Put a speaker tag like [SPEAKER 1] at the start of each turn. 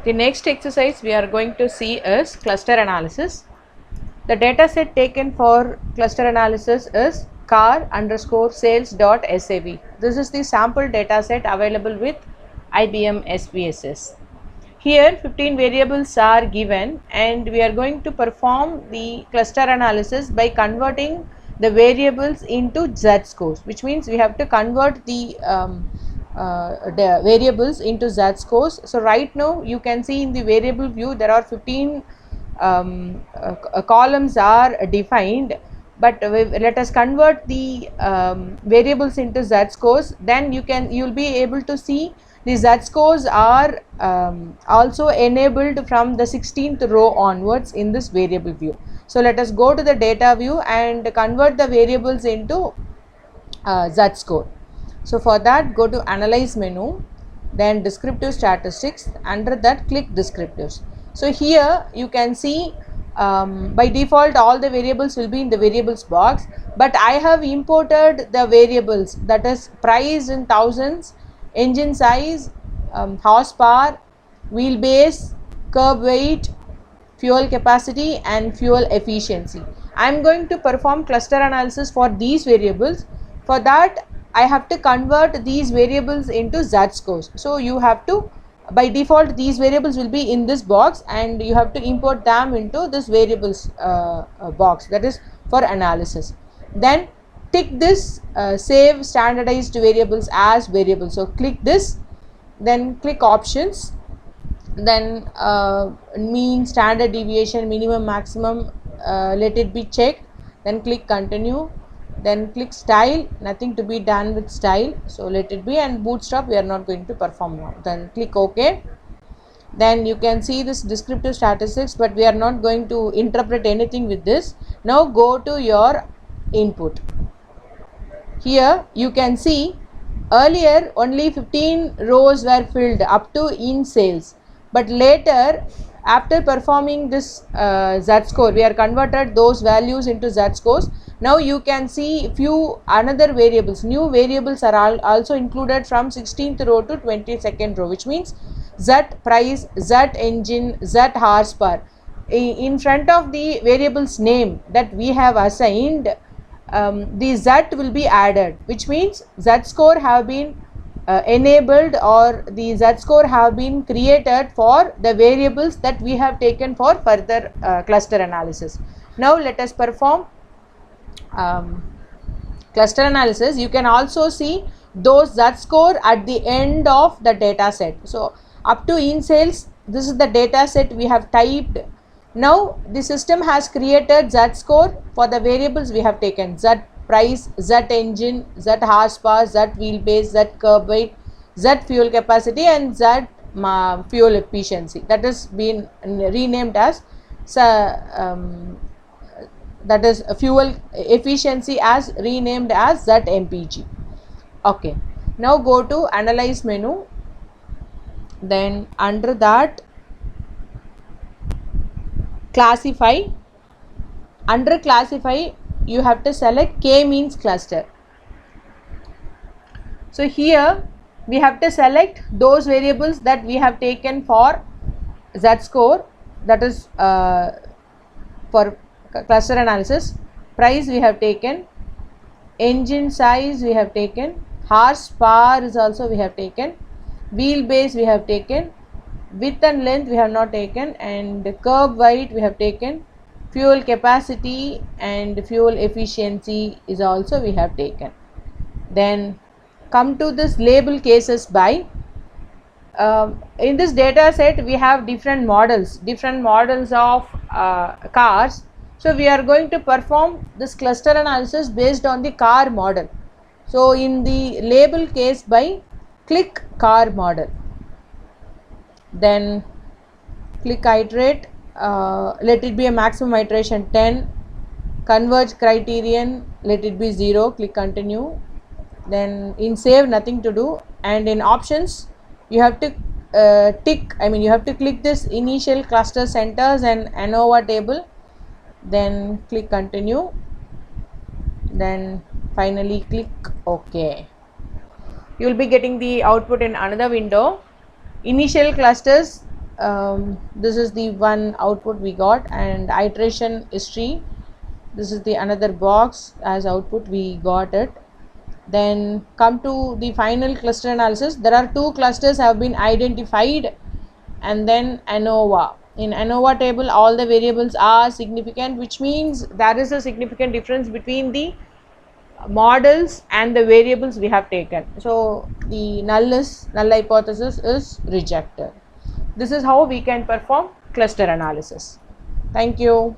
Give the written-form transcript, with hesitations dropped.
[SPEAKER 1] The next exercise we are going to see is cluster analysis. The data set taken for cluster analysis is car_sales.sav. This is the sample data set available with IBM SPSS. Here 15 variables are given and we are going to perform the cluster analysis by converting the variables into z-scores, which means we have to convert the variables z scores. So right now you can see in the variable view there are 15 columns are defined, but let us convert the variables into z scores. Then you'll be able to see the z scores are also enabled from the 16th row onwards in this variable view. So let us go to the data view and convert the variables into z score. So for that, go to analyze menu, then descriptive statistics. Under that, click descriptives. So here you can see by default all the variables will be in the variables box, but I have imported the variables, that is price in thousands, engine size, horsepower, wheelbase, curb weight, fuel capacity and fuel efficiency. I am going to perform cluster analysis for these variables. For that I have to convert these variables into z scores. So you have to, by default these variables will be in this box and you have to import them into this variables box, that is for analysis. Then tick this save standardized variables as variables. So click this, then click options, then mean, standard deviation, minimum, maximum, let it be checked, then click continue, then click style, nothing to be done with style, so let it be, and bootstrap we are not going to perform now. Then click OK. Then you can see this descriptive statistics, but we are not going to interpret anything with this. Now go to your input. Here you can see earlier only 15 rows were filled up to in sales, but later after performing this z score we are converted those values into z scores. Now you can see few another variables, new variables are also included from 16th row to 22nd row, which means z price, z engine, z horsepower. In front of the variables name that we have assigned, the z will be added, which means z score have been enabled, or the z score have been created for the variables that we have taken for further cluster analysis. Now let us perform cluster analysis. You can also see those z score at the end of the data set. So up to in sales, this is the data set we have typed. Now the system has created z score for the variables we have taken: z price, z engine, z horsepower, z wheelbase, z curb weight, z fuel capacity and z fuel efficiency. That is been renamed as that is fuel efficiency as renamed as z mpg. Okay, now go to analyze menu, then under that classify. Under classify you have to select k-means cluster. So here we have to select those variables that we have taken for z score, that is for cluster analysis. Price we have taken, engine size we have taken, horsepower is also we have taken, wheelbase we have taken, width and length we have not taken, and curb weight we have taken, fuel capacity and fuel efficiency is also we have taken. Then come to this label cases by. In this data set we have different models of cars. So we are going to perform this cluster analysis based on the car model. So in the label case by, click car model, then click iterate, let it be a maximum iteration 10, converge criterion let it be 0, click continue. Then in save nothing to do, and in options you have to you have to click this initial cluster centers and ANOVA table, then click continue, then finally click OK. You will be getting the output in another window. Initial clusters this is the one output we got, and iteration history, this is the another box as output we got it. Then come to the final cluster analysis. There are two clusters have been identified, and then ANOVA. In ANOVA table all the variables are significant, which means there is a significant difference between the models and the variables we have taken. So the null hypothesis is rejected. This is how we can perform cluster analysis. Thank you.